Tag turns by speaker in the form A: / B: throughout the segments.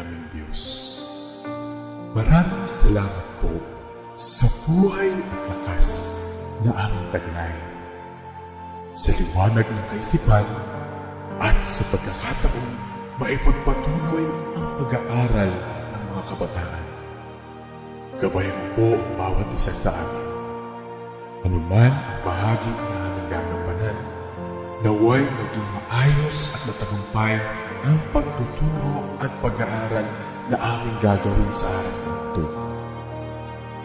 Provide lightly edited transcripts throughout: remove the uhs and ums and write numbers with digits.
A: naming Diyos. Maraming salamat po sa buhay at lakas na aming taglay, sa liwanag ng kaisipan at sa pagkakataong maipagpatuloy ang pag-aaral ng mga kabataan. Gabayan po ang bawat isa sa amin. Anuman ang bahagi na aming gagampanan, naway maging maayos at matagumpay ang pagtuturo at pag-aaral na aming gagawin sa araw na ito.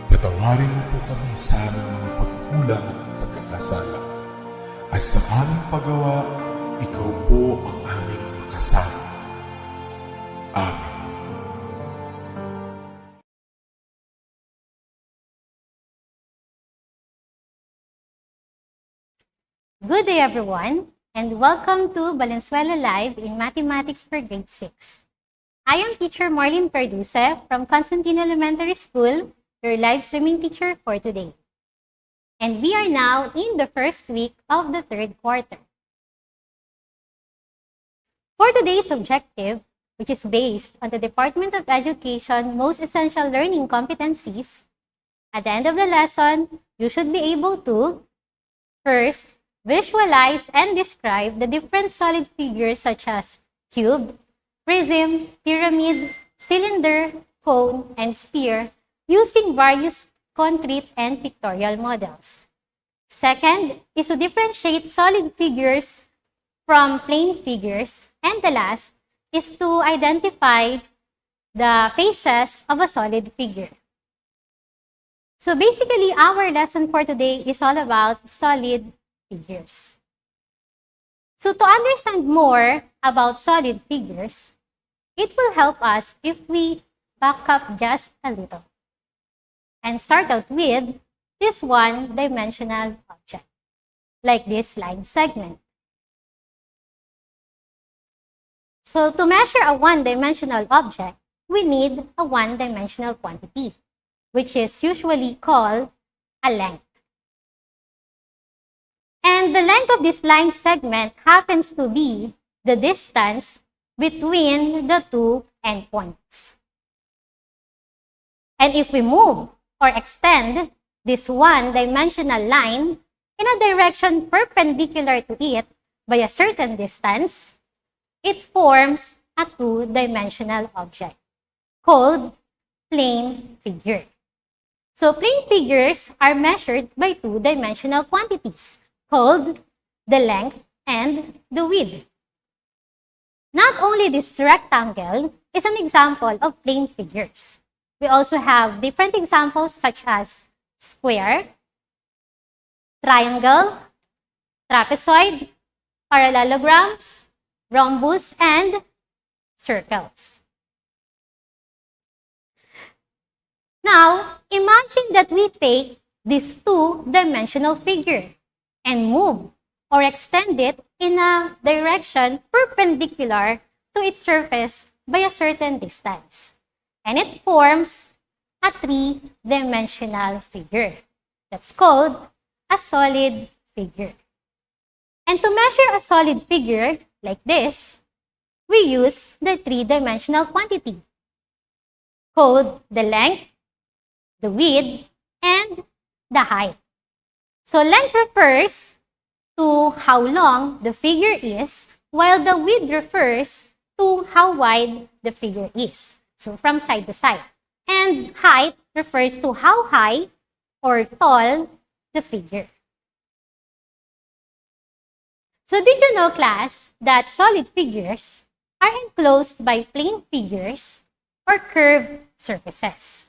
A: Patawarin mo po kami sa aming mga pagkulang at pagkakasala. At sa aming paggawa, ikaw po ang aming makasama. Amen.
B: Good day everyone, and welcome to Valenzuela Live in Mathematics for Grade 6. I am teacher Marlyn from Constantino Elementary School, your live streaming teacher for today. And we are now in the first week of the third quarter. For today's objective, which is based on the Department of Education Most Essential Learning Competencies, at the end of the lesson, you should be able to, first, visualize and describe the different solid figures such as cube, prism, pyramid, cylinder, cone, and sphere using various concrete and pictorial models. Second is to differentiate solid figures from plane figures. And the last is to identify the faces of a solid figure. So basically, our lesson for today is all about solid figures. So to understand more about solid figures, it will help us if we back up just a little and start out with this one-dimensional object, like this line segment. So to measure a one-dimensional object, we need a one-dimensional quantity, which is usually called a length. And the length of this line segment happens to be the distance between the two endpoints. And if we move or extend this one-dimensional line in a direction perpendicular to it by a certain distance, it forms a two-dimensional object called plane figure. So plane figures are measured by two-dimensional quantities called the length and the width. Not only this rectangle is an example of plane figures. We also have different examples such as square, triangle, trapezoid, parallelograms, rhombus, and circles. Now, imagine that we take this two-dimensional figure and move or extend it in a direction perpendicular to its surface by a certain distance. And it forms a three-dimensional figure. That's called a solid figure. And to measure a solid figure like this, we use the three-dimensional quantity called the length, the width, and the height. So length refers to how long the figure is, while the width refers to how wide the figure is. So from side to side. And height refers to how high or tall the figure. So did you know, class, that solid figures are enclosed by plane figures or curved surfaces?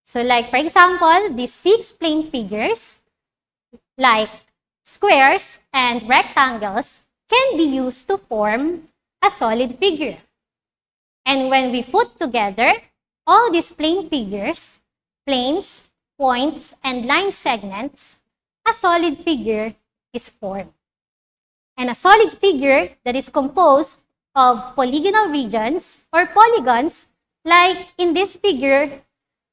B: So like, for example, these 6 plane figures, like squares and rectangles, can be used to form a solid figure. And when we put together all these plane figures, planes, points, and line segments, a solid figure is formed. And a solid figure that is composed of polygonal regions or polygons, like in this figure,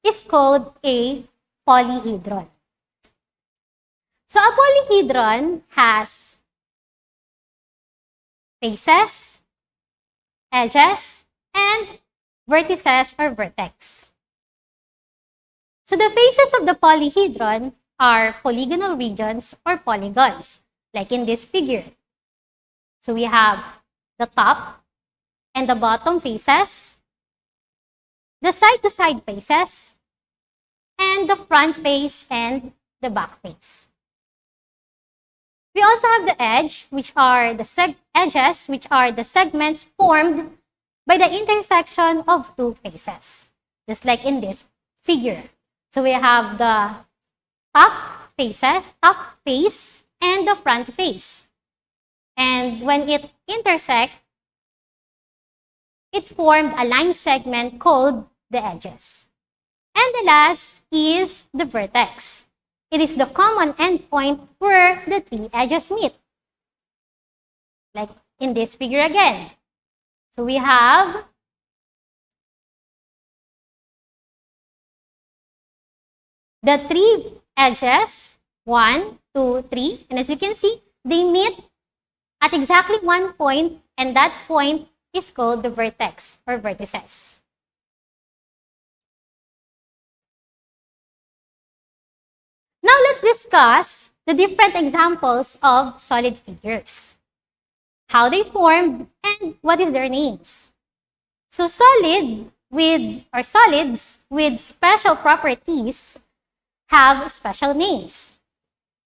B: is called a polyhedron. So a polyhedron has faces, edges, and vertices or vertex. So the faces of the polyhedron are polygonal regions or polygons, like in this figure. So we have the top and the bottom faces, the side-to-side faces, and the front face and the back face. We also have the edge, which are the edges, which are the segments formed by the intersection of two faces, just like in this figure. So we have the top face, and the front face. And when it intersects, it formed a line segment called the edges. And the last is the vertex. It is the common endpoint where the three edges meet. Like in this figure again. So we have the three edges, 1, 2, 3. And as you can see, they meet at exactly one point, and that point is called the vertex or vertices. Now let's discuss the different examples of solid figures, how they formed, and what is their names. So solids with special properties have special names.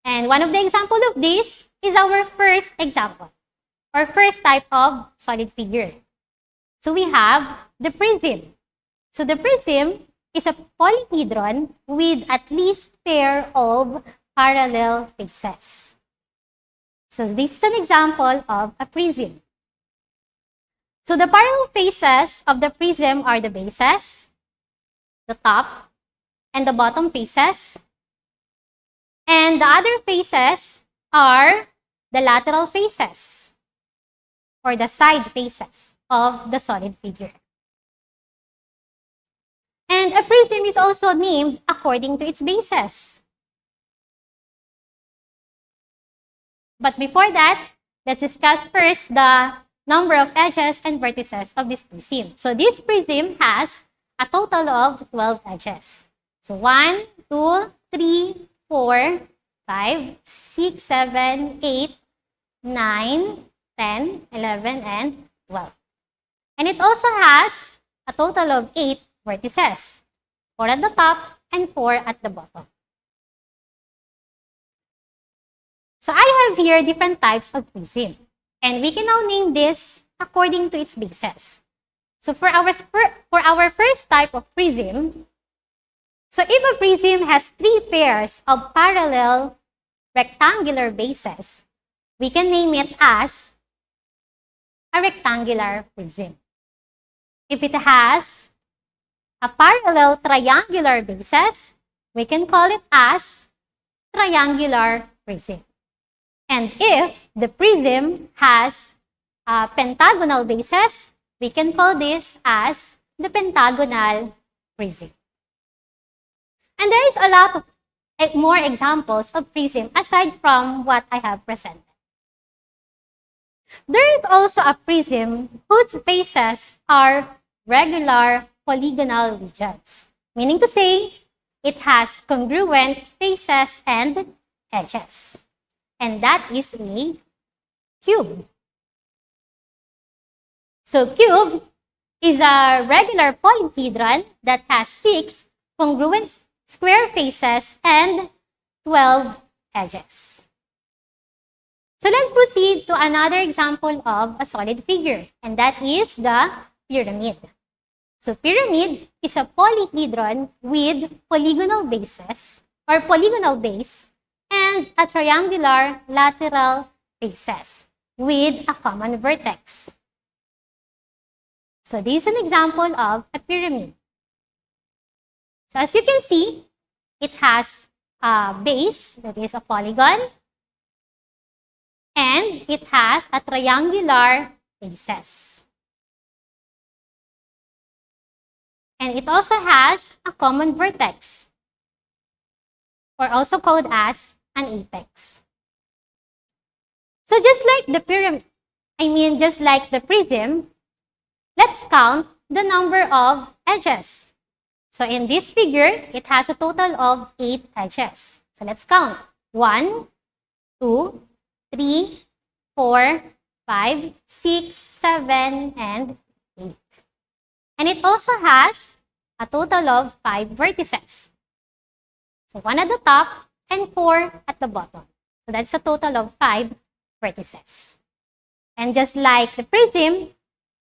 B: And one of the examples of this is our first example, or first type of solid figure. So we have the prism. So the prism is a polyhedron with at least pair of parallel faces. So this is an example of a prism. So the parallel faces of the prism are the bases, the top, and the bottom faces. And the other faces are the lateral faces, or the side faces of the solid figure. And a prism is also named according to its bases. But before that, let's discuss first the number of edges and vertices of this prism. So this prism has a total of 12 edges. So 1, 2, 3, 4, 5, 6, 7, 8, 9, 10, 11, and 12. And it also has a total of 8 vertices, 4 at the top and 4 at the bottom. So I have here different types of prism, and we can now name this according to its bases. So for our first type of prism, so if a prism has 3 pairs of parallel rectangular bases, we can name it as a rectangular prism. If it has a parallel triangular bases, we can call it as triangular prism. And if the prism has a pentagonal bases, we can call this as the pentagonal prism. And there is a lot of more examples of prism aside from what I have presented. There is also a prism whose faces are regular polygonal regions, meaning to say it has congruent faces and edges. And that is a cube. So cube is a regular polyhedron that has 6 congruent square faces and 12 edges. So let's proceed to another example of a solid figure, and that is the pyramid. So pyramid is a polyhedron with polygonal bases or polygonal base and a triangular lateral faces with a common vertex. So this is an example of a pyramid. So as you can see, it has a base that is a polygon, and it has a triangular faces. And it also has a common vertex, or also called as an apex. So just like the pyramid, just like the prism, let's count the number of edges. So in this figure, it has a total of 8 edges. So let's count. 1, 2, 3, 4, 5, 6, 7, and 8. And it also has a total of 5 vertices. So 1 at the top and 4 at the bottom. So that's a total of 5 vertices. And just like the prism,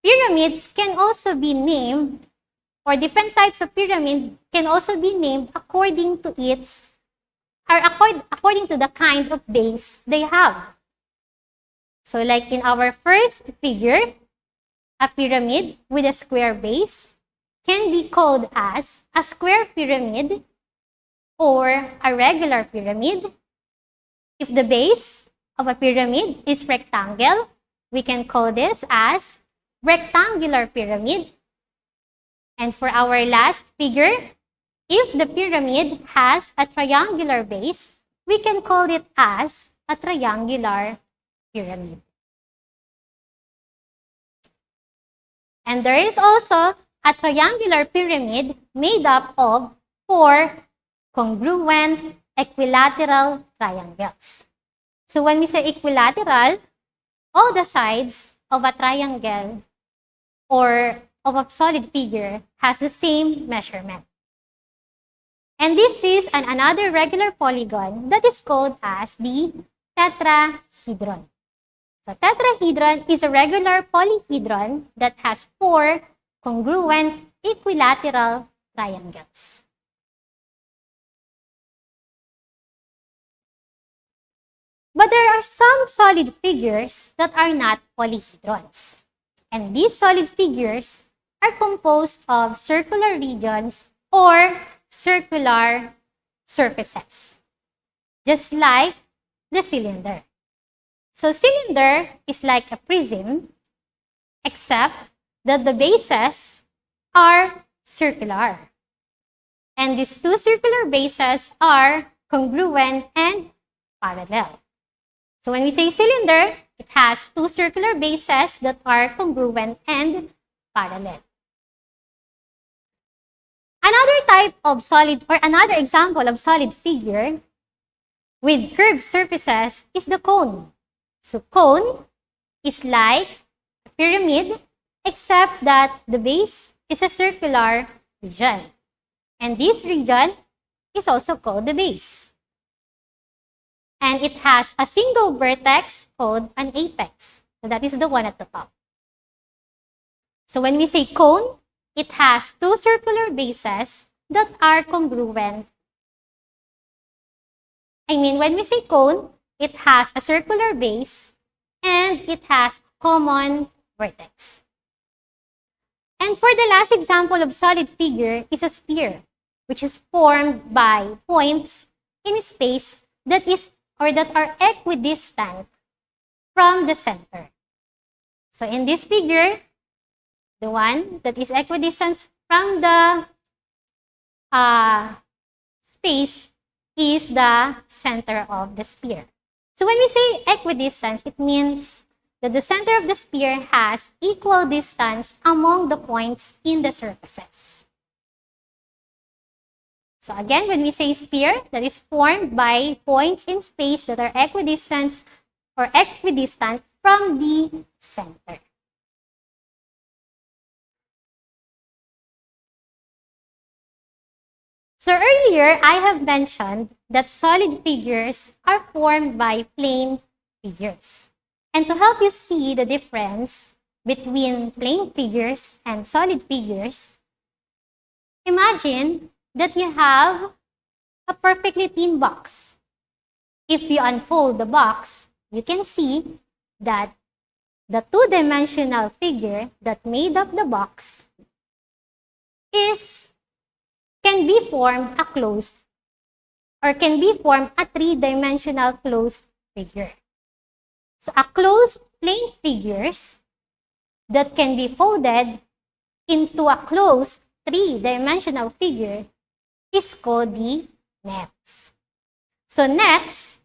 B: pyramids can also be named, or different types of pyramid can also be named according to according to the kind of base they have. So like in our first figure, a pyramid with a square base can be called as a square pyramid or a regular pyramid. If the base of a pyramid is rectangle, we can call this as rectangular pyramid. And for our last figure, if the pyramid has a triangular base, we can call it as a triangular pyramid. And there is also a triangular pyramid made up of 4 congruent equilateral triangles. So when we say equilateral, all the sides of a triangle or of a solid figure has the same measurement. And this is another regular polygon that is called as the tetrahedron. So tetrahedron is a regular polyhedron that has 4 congruent equilateral triangles. But there are some solid figures that are not polyhedrons. And these solid figures are composed of circular regions or circular surfaces, just like the cylinder. So cylinder is like a prism, except that the bases are circular. And these 2 circular bases are congruent and parallel. So when we say cylinder, it has 2 circular bases that are congruent and parallel. Another type of solid, or another example of solid figure with curved surfaces is the cone. So cone is like a pyramid, except that the base is a circular region. And this region is also called the base. And it has a single vertex called an apex. So that is the one at the top. So when we say cone, it has 2 circular bases that are congruent. When we say cone, it has a circular base and it has common vertex. And for the last example of solid figure is a sphere, which is formed by points in space that are equidistant from the center. So in this figure, the one that is equidistant from the space is the center of the sphere. So when we say equidistance, it means that the center of the sphere has equal distance among the points in the surfaces. So again, when we say sphere, that is formed by points in space that are equidistant from the center. So earlier, I have mentioned that solid figures are formed by plane figures. And to help you see the difference between plane figures and solid figures, imagine that you have a perfectly thin box. If you unfold the box, you can see that the 2-dimensional figure that made up the box can be formed a 3-dimensional closed figure. So a closed plane figures that can be folded into a closed 3-dimensional figure is called the nets. So nets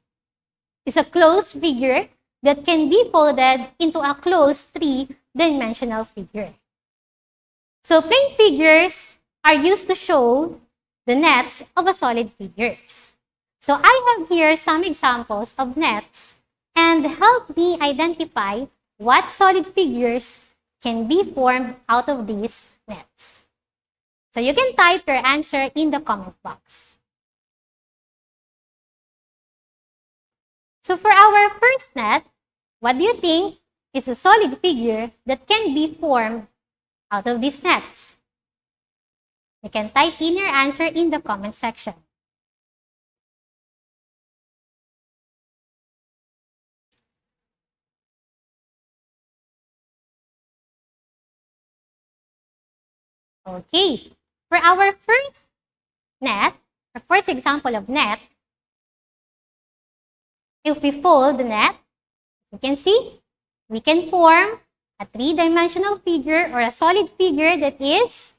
B: is a closed figure that can be folded into a closed 3-dimensional figure. So plane figures are used to show the nets of a solid figures. So I have here some examples of nets and help me identify what solid figures can be formed out of these nets. So you can type your answer in the comment box. So for our first net, what do you think is a solid figure that can be formed out of these nets? You can type in your answer in the comment section. Okay, for our first net, the first example of net, if we fold the net, you can see, we can form a three-dimensional figure or a solid figure that is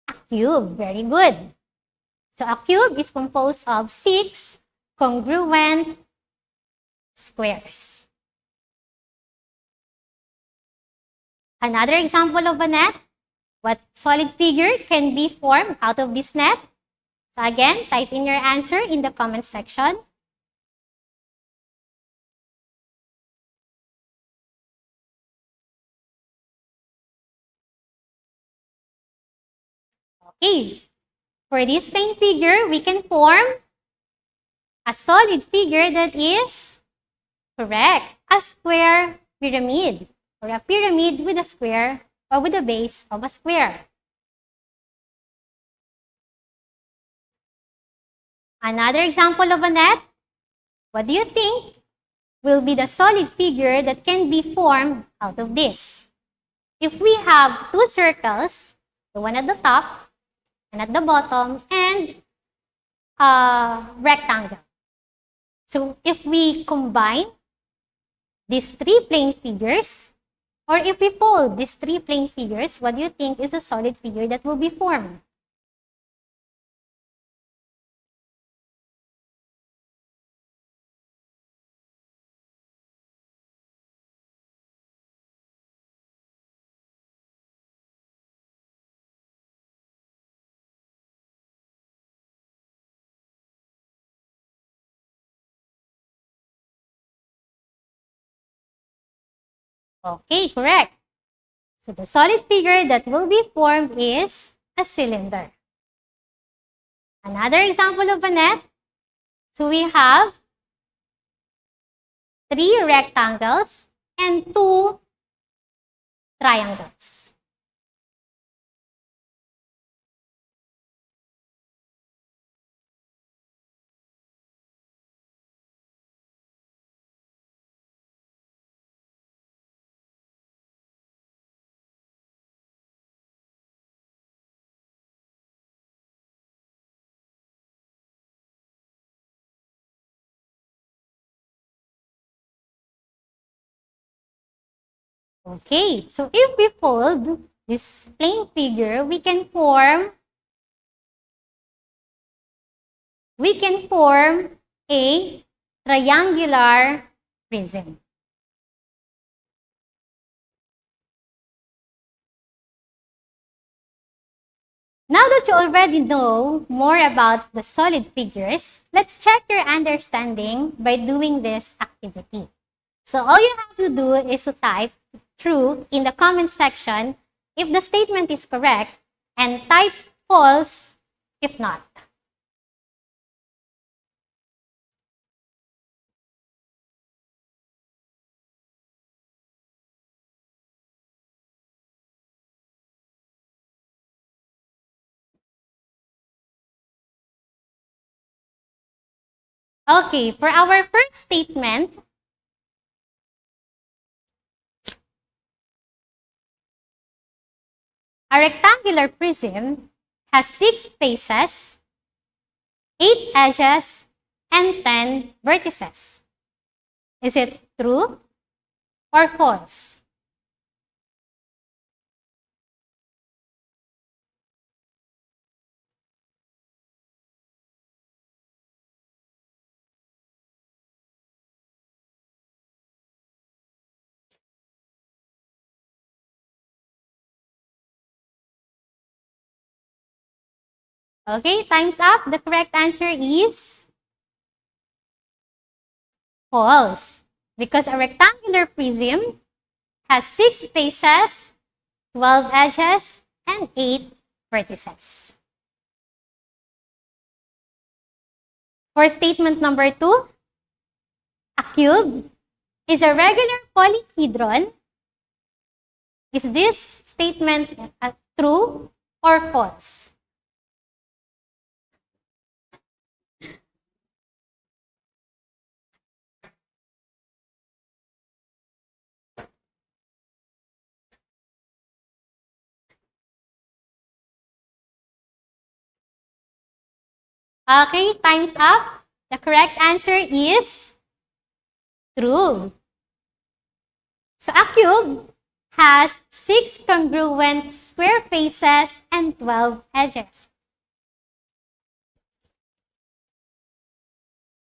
B: a cube. Very good. So a cube is composed of 6 congruent squares. Another example of a net, what solid figure can be formed out of this net? So again, type in your answer in the comment section. Okay, for this plane figure, we can form a solid figure that is correct, a square pyramid, or a pyramid with a square or with a base of a square. Another example of a net, what do you think will be the solid figure that can be formed out of this? If we have two circles, the one at the top and at the bottom, and a rectangle. So if we combine these three plane figures, or if we fold these three plane figures, what do you think is a solid figure that will be formed? Okay, correct. So the solid figure that will be formed is a cylinder. Another example of a net. So we have 3 rectangles and 2 triangles. Okay, so if we fold this plane figure, we can form a triangular prism. Now that you already know more about the solid figures, let's check your understanding by doing this activity. So all you have to do is to type true in the comment section if the statement is correct and type false if not. Okay, for our first statement, a rectangular prism has 6 faces, 8 edges, and 10 vertices. Is it true or false? Okay, time's up. The correct answer is false. Because a rectangular prism has 6 faces, 12 edges, and 8 vertices. For statement number 2, a cube is a regular polyhedron. Is this statement true or false? Okay, time's up. The correct answer is true. So a cube has 6 congruent square faces and 12 edges.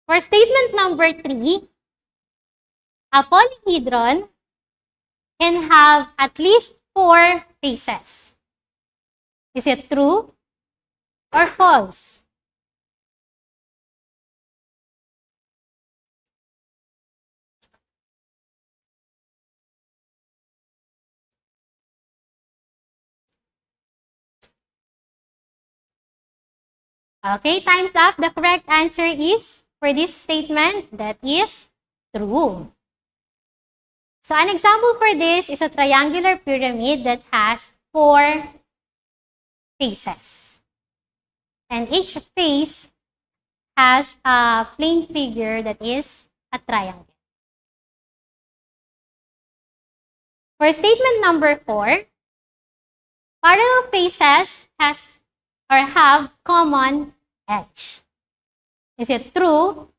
B: For statement number 3, a polyhedron can have at least 4 faces. Is it true or false? Okay, time's up. The correct answer is, for this statement, that is true. So an example for this is a triangular pyramid that has 4 faces. And each face has a plane figure that is a triangle. For statement number 4, parallel faces have common edge. Is it true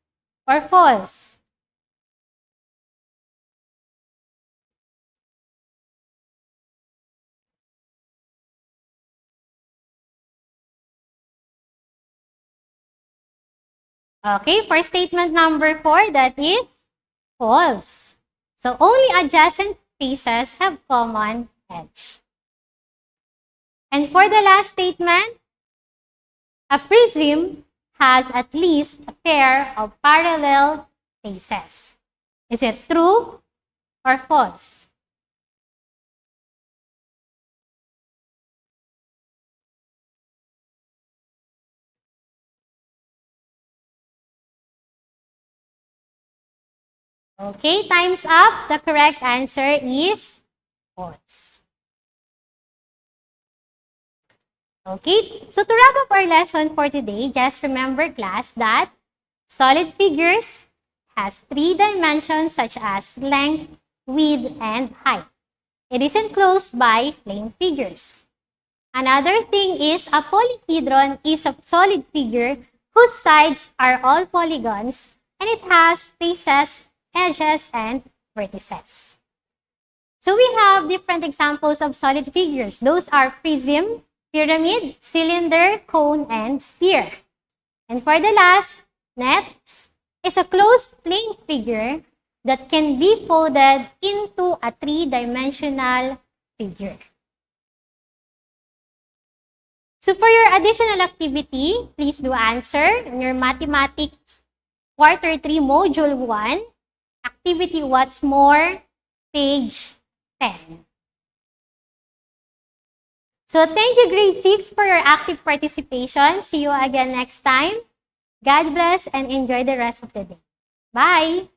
B: or false? Okay, for statement number 4, that is false. So only adjacent faces have common edge. And for the last statement, a prism has at least a pair of parallel faces. Is it true or false? Okay, time's up. The correct answer is false. Okay, so to wrap up our lesson for today, just remember, class, that solid figures has 3 dimensions such as length, width, and height. It is enclosed by plane figures. Another thing is a polyhedron is a solid figure whose sides are all polygons and it has faces, edges, and vertices. So we have different examples of solid figures. Those are prism, pyramid, cylinder, cone, and sphere. And for the last, nets is a closed plane figure that can be folded into a 3-dimensional figure. So for your additional activity, please do answer in your Mathematics Quarter 3 Module 1, Activity What's More, page 10. So thank you, grade 6, for your active participation. See you again next time. God bless and enjoy the rest of the day. Bye!